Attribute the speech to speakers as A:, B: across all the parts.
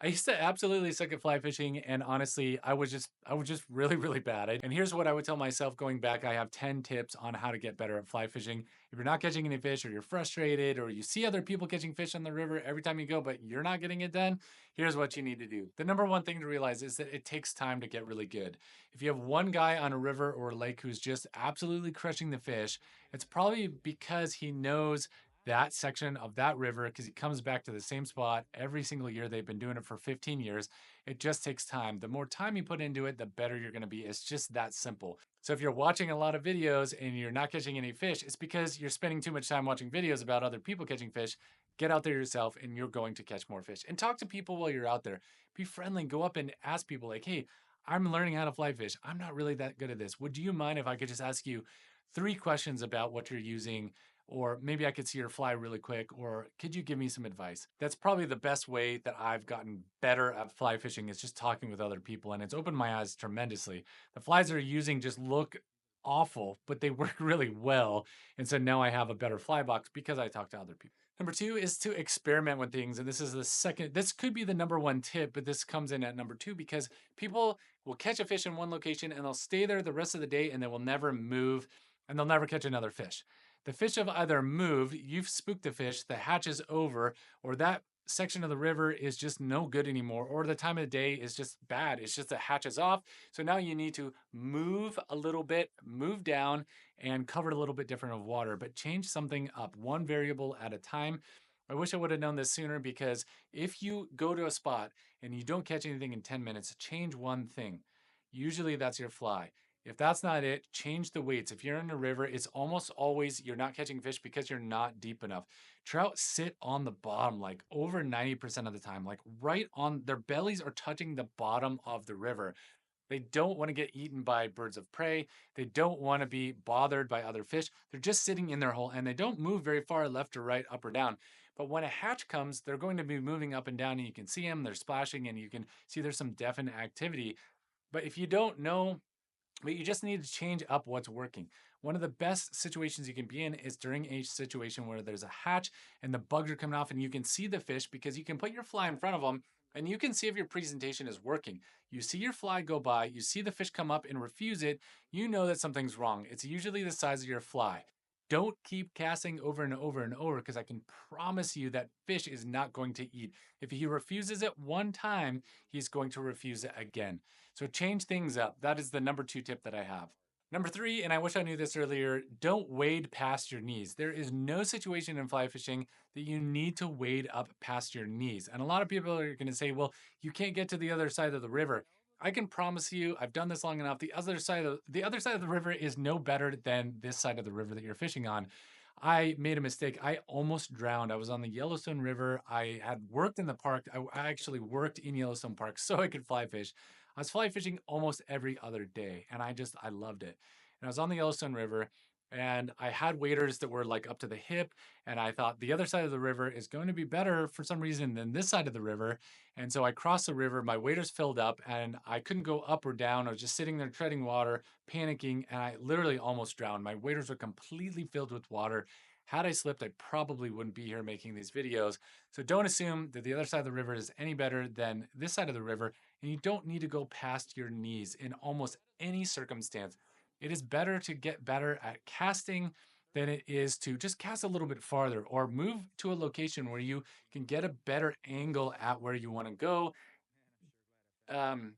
A: I used to absolutely suck at fly fishing, and honestly, I was just really, really bad. And here's what I would tell myself going back. I have 10 tips on how to get better at fly fishing. If you're not catching any fish, or you're frustrated, or you see other people catching fish on the river every time you go, but you're not getting it done, here's what you need to do. The number one thing to realize is that it takes time to get really good. If you have one guy on a river or a lake who's just absolutely crushing the fish, it's probably because he knows that section of that river because he comes back to the same spot every single year. They've been doing it for 15 years. It just takes time. The more time you put into it, the better you're going to be. It's just that simple. So if you're watching a lot of videos and you're not catching any fish, it's because you're spending too much time watching videos about other people catching fish. Get out there yourself and you're going to catch more fish. And talk to people while you're out there. Be friendly. Go up and ask people like, hey, I'm learning how to fly fish. I'm not really that good at this. Would you mind if I could just ask you 3 questions about what you're using, or maybe I could see your fly really quick, or could you give me some advice? That's probably the best way that I've gotten better at fly fishing, is just talking with other people, and it's opened my eyes tremendously. The flies that are using just look awful, but they work really well. And so now I have a better fly box because I talk to other people. Number two is to experiment with things. And this is the second, this could be the number one tip, but this comes in at number two because people will catch a fish in one location and they'll stay there the rest of the day and they will never move and they'll never catch another fish. The fish have either moved, you've spooked the fish, the hatch is over, or that section of the river is just no good anymore, or the time of the day is just bad. It's just the hatch is off. So now you need to move a little bit, move down, and cover a little bit different of water, but change something up one variable at a time. I wish I would have known this sooner because if you go to a spot and you don't catch anything in 10 minutes, change one thing. Usually that's your fly. If that's not it, change the weights. If you're in a river, it's almost always you're not catching fish because you're not deep enough. Trout sit on the bottom like over 90% of the time, like right on their bellies are touching the bottom of the river. They don't want to get eaten by birds of prey. They don't want to be bothered by other fish. They're just sitting in their hole and they don't move very far left or right, up or down. But when a hatch comes, they're going to be moving up and down and you can see them, they're splashing and you can see there's some definite activity. But if you don't know, but you just need to change up what's working. One of the best situations you can be in is during a situation where there's a hatch and the bugs are coming off and you can see the fish because you can put your fly in front of them and you can see if your presentation is working. You see your fly go by, you see the fish come up and refuse it, you know that something's wrong. It's usually the size of your fly. Don't keep casting over and over and over because I can promise you that fish is not going to eat. If he refuses it one time, he's going to refuse it again. So change things up. That is the number two tip that I have. Number three, and I wish I knew this earlier, don't wade past your knees. There is no situation in fly fishing that you need to wade up past your knees. And a lot of people are going to say, well, you can't get to the other side of the river. I can promise you, I've done this long enough. The other side of the river is no better than this side of the river that you're fishing on. I made a mistake. I almost drowned. I was on the Yellowstone River. I had worked in the park. I actually worked in Yellowstone Park so I could fly fish. I was fly fishing almost every other day, and I loved it. And I was on the Yellowstone River, and I had waders that were like up to the hip, and I thought the other side of the river is going to be better for some reason than this side of the river. And so I crossed the river, my waders filled up, and I couldn't go up or down. I was just sitting there treading water, panicking, and I literally almost drowned. My waders were completely filled with water. Had I slipped, I probably wouldn't be here making these videos. So don't assume that the other side of the river is any better than this side of the river, and you don't need to go past your knees in almost any circumstance. It is better to get better at casting than it is to just cast a little bit farther or move to a location where you can get a better angle at where you want to go. Um,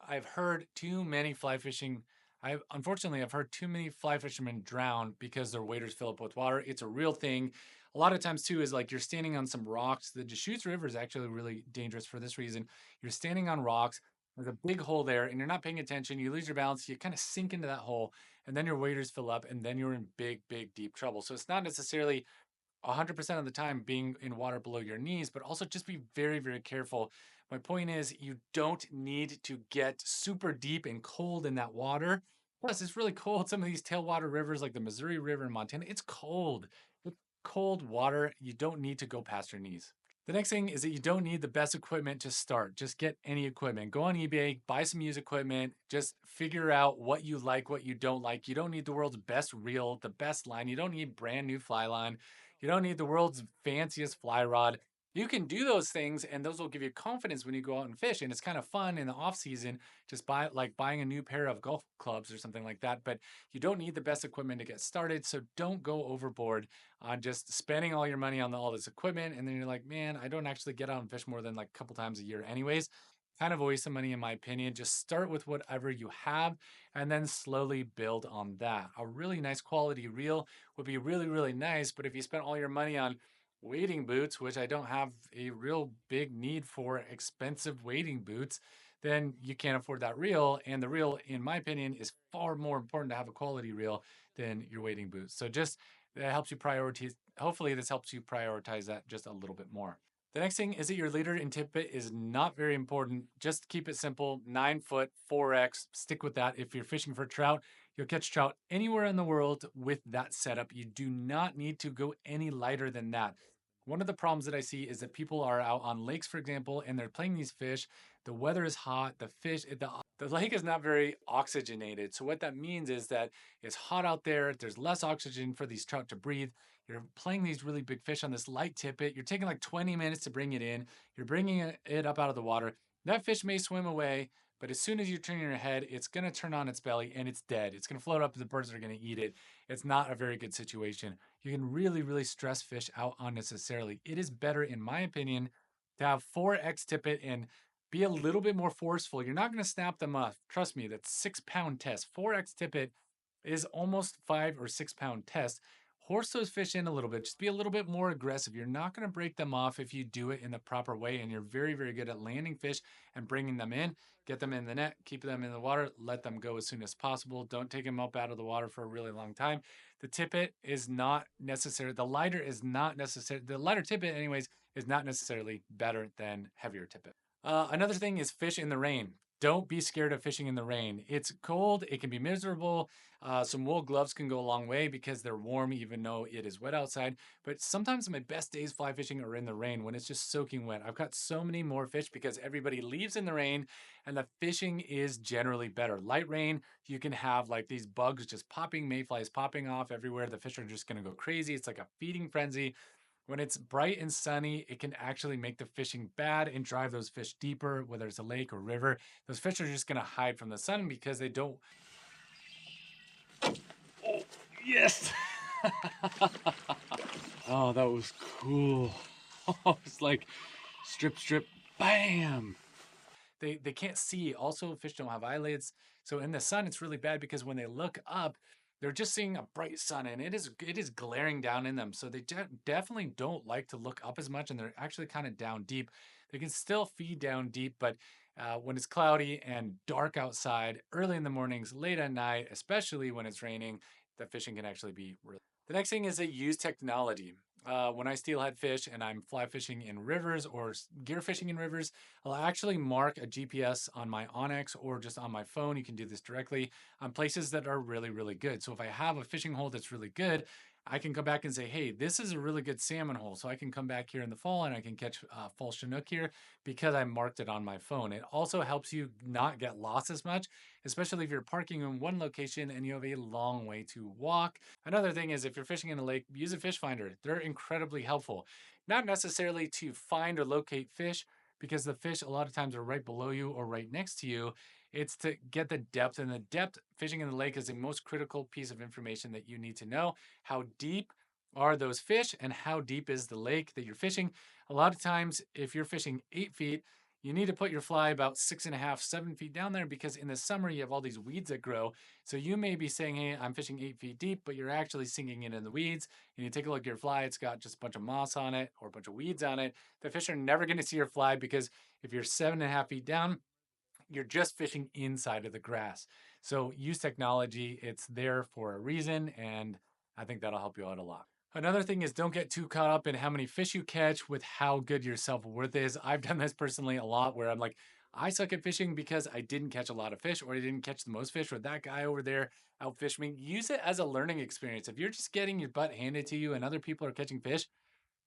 A: I've heard too many fly fishing. I've heard too many fly fishermen drown because their waders fill up with water. It's a real thing. A lot of times too is like you're standing on some rocks. The Deschutes River is actually really dangerous for this reason. You're standing on rocks. There's a big hole there, and you're not paying attention. You lose your balance. You kind of sink into that hole, and then your waders fill up, and then you're in big, big, deep trouble. So it's not necessarily 100% of the time being in water below your knees, but also just be very, very careful. My point is, you don't need to get super deep and cold in that water. Plus, it's really cold. Some of these tailwater rivers, like the Missouri River in Montana, it's cold. It's cold water. You don't need to go past your knees. The next thing is that you don't need the best equipment to start. Just get any equipment. Go on eBay, buy some used equipment. Just figure out what you like, what you don't like. You don't need the world's best reel, the best line. You don't need brand new fly line. You don't need the world's fanciest fly rod. You can do those things and those will give you confidence when you go out and fish. And it's kind of fun in the off season, just buying a new pair of golf clubs or something like that. But you don't need the best equipment to get started. So don't go overboard on just spending all your money on all this equipment. And then you're like, man, I don't actually get out and fish more than like a couple times a year anyways. Kind of a waste of money in my opinion. Just start with whatever you have and then slowly build on that. A really nice quality reel would be really, really nice. But if you spent all your money on wading boots, which I don't have a real big need for expensive wading boots, then you can't afford that reel. And the reel, in my opinion, is far more important to have a quality reel than your wading boots. So just that helps you prioritize. Hopefully, this helps you prioritize that just a little bit more. The next thing is that your leader and tippet is not very important. Just keep it simple 9 foot, 4X. Stick with that. If you're fishing for trout, you'll catch trout anywhere in the world with that setup. You do not need to go any lighter than that. One of the problems that I see is that people are out on lakes, for example, and they're playing these fish. The weather is hot. The lake is not very oxygenated. So what that means is that it's hot out there. There's less oxygen for these trout to breathe. You're playing these really big fish on this light tippet. You're taking like 20 minutes to bring it in. You're bringing it up out of the water. That fish may swim away, but as soon as you turn your head, it's going to turn on its belly and it's dead. It's going to float up and the birds are going to eat it. It's not a very good situation. You can really, really stress fish out unnecessarily. It is better, in my opinion, to have 4X tippet and be a little bit more forceful. You're not going to snap them off. Trust me, that's 6 pound test. 4X tippet is almost 5 or 6 pound test. Horse those fish in a little bit. Just be a little bit more aggressive. You're not going to break them off if you do it in the proper way. And you're very, very good at landing fish and bringing them in. Get them in the net, keep them in the water, let them go as soon as possible. Don't take them up out of the water for a really long time. The tippet is not necessary. The lighter is not necessary. The lighter tippet, anyways, is not necessarily better than heavier tippet. Another thing is fish in the rain. Don't be scared of fishing in the rain. It's cold, it can be miserable. Some wool gloves can go a long way because they're warm, even though it is wet outside. But sometimes my best days fly fishing are in the rain when it's just soaking wet. I've got so many more fish because everybody leaves in the rain and the fishing is generally better. Light rain, you can have like these bugs just popping, mayflies popping off everywhere. The fish are just going to go crazy. It's like a feeding frenzy. When it's bright and sunny, it can actually make the fishing bad and drive those fish deeper, whether it's a lake or river. Those fish are just going to hide from the sun because they don't. Oh, yes. Oh, that was cool. Oh, it's like strip, strip, bam. They can't see. Also, fish don't have eyelids. So in the sun, it's really bad because when they look up, they're just seeing a bright sun and it is glaring down in them. So they definitely don't like to look up as much and they're actually kind of down deep. They can still feed down deep, but when it's cloudy and dark outside, early in the mornings, late at night, especially when it's raining, the fishing can actually be really. The next thing is that use technology. When I steelhead fish and I'm fly fishing in rivers or gear fishing in rivers, I'll actually mark a GPS on my onX or just on my phone. You can do this directly on places that are really, really good. So if I have a fishing hole that's really good, I can come back and say, hey, this is a really good salmon hole. So I can come back here in the fall and I can catch fall Chinook here because I marked it on my phone. It also helps you not get lost as much, especially if you're parking in one location and you have a long way to walk. Another thing is if you're fishing in a lake, use a fish finder. They're incredibly helpful. Not necessarily to find or locate fish because the fish a lot of times are right below you or right next to you. It's to get the depth, and the depth fishing in the lake is the most critical piece of information that you need to know. How deep are those fish and how deep is the lake that you're fishing? A lot of times, if you're fishing 8 feet, you need to put your fly about 6.5, 7 feet down there because in the summer you have all these weeds that grow. So you may be saying, hey, I'm fishing 8 feet deep, but you're actually sinking it in the weeds. And you take a look at your fly, it's got just a bunch of moss on it or a bunch of weeds on it. The fish are never going to see your fly because if you're 7.5 feet down, you're just fishing inside of the grass. So use technology. It's there for a reason, and I think that'll help you out a lot. Another thing is don't get too caught up in how many fish you catch with how good your self-worth is. I've done this personally a lot where I'm like, I suck at fishing because I didn't catch a lot of fish or I didn't catch the most fish or that guy over there outfished me. Use it as a learning experience. If you're just getting your butt handed to you and other people are catching fish,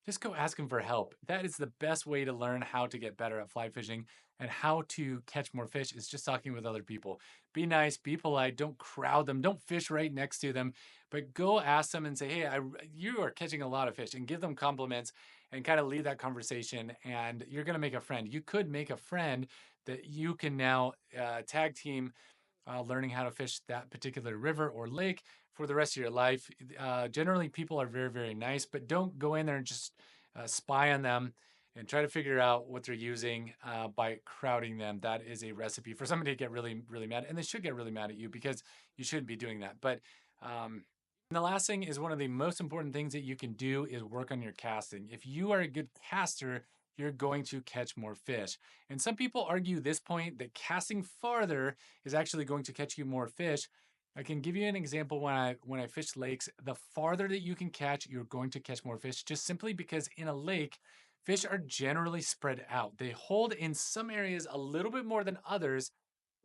A: just go ask them for help. That is the best way to learn how to get better at fly fishing and how to catch more fish is just talking with other people. Be nice, be polite, don't crowd them, don't fish right next to them, but go ask them and say, hey, you are catching a lot of fish and give them compliments and kind of lead that conversation. And you're going to make a friend. You could make a friend that you can now tag team learning how to fish that particular river or lake for the rest of your life. Generally, people are very, very nice, but don't go in there and just spy on them and try to figure out what they're using by crowding them. That is a recipe for somebody to get really, really mad. And they should get really mad at you because you shouldn't be doing that. But and the last thing is one of the most important things that you can do is work on your casting. If you are a good caster, you're going to catch more fish. And some people argue this point that casting farther is actually going to catch you more fish. I can give you an example when I fish lakes. The farther that you can catch, you're going to catch more fish just simply because in a lake, fish are generally spread out. They hold in some areas a little bit more than others,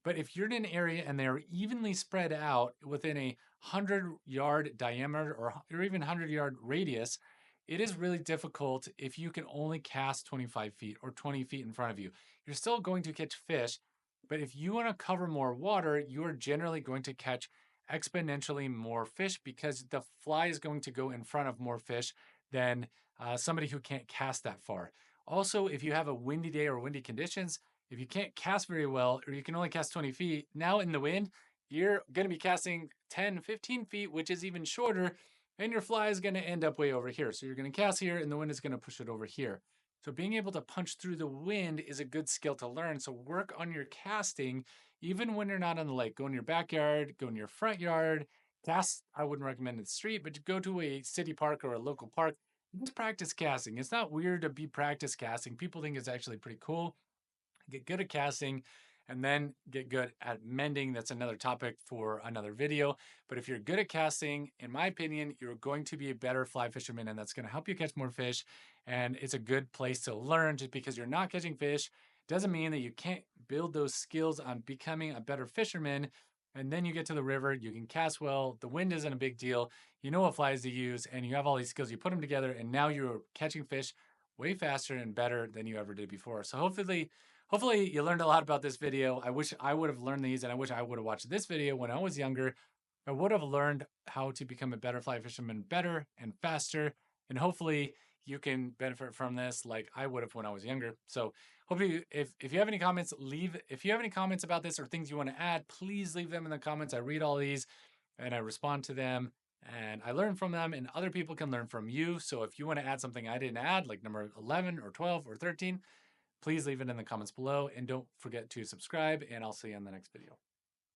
A: but if you're in an area and they're evenly spread out within a 100-yard diameter or even 100-yard radius, it is really difficult if you can only cast 25 feet or 20 feet in front of you. You're still going to catch fish, but if you want to cover more water, you are generally going to catch exponentially more fish because the fly is going to go in front of more fish than somebody who can't cast that far. Also, if you have a windy day or windy conditions, if you can't cast very well, or you can only cast 20 feet, now in the wind, you're going to be casting 10, 15 feet, which is even shorter, and your fly is going to end up way over here. So you're going to cast here, and the wind is going to push it over here. So being able to punch through the wind is a good skill to learn. So work on your casting, even when you're not on the lake. Go in your backyard, go in your front yard. Cast, I wouldn't recommend in the street, but go to a city park or a local park. Just practice casting. It's not weird to be practice casting. People think it's actually pretty cool. Get good at casting and then get good at mending. That's another topic for another video. But if you're good at casting, in my opinion, you're going to be a better fly fisherman, and that's going to help you catch more fish. And it's a good place to learn. Just because you're not catching fish doesn't mean that you can't build those skills on becoming a better fisherman. And then you get to the river, you can cast well, the wind isn't a big deal, you know what flies to use, and you have all these skills, you put them together, and now you're catching fish way faster and better than you ever did before. So hopefully you learned a lot about this video. I wish I would have learned these, and I wish I would have watched this video when I was younger. I would have learned how to become a better fly fisherman better and faster. And hopefully you can benefit from this like I would have when I was younger. So hopefully if you have any comments, if you have any comments about this or things you want to add, please leave them in the comments. I read all these and I respond to them and I learn from them, and other people can learn from you. So if you want to add something I didn't add, like number 11 or 12 or 13, please leave it in the comments below, and don't forget to subscribe, and I'll see you in the next video.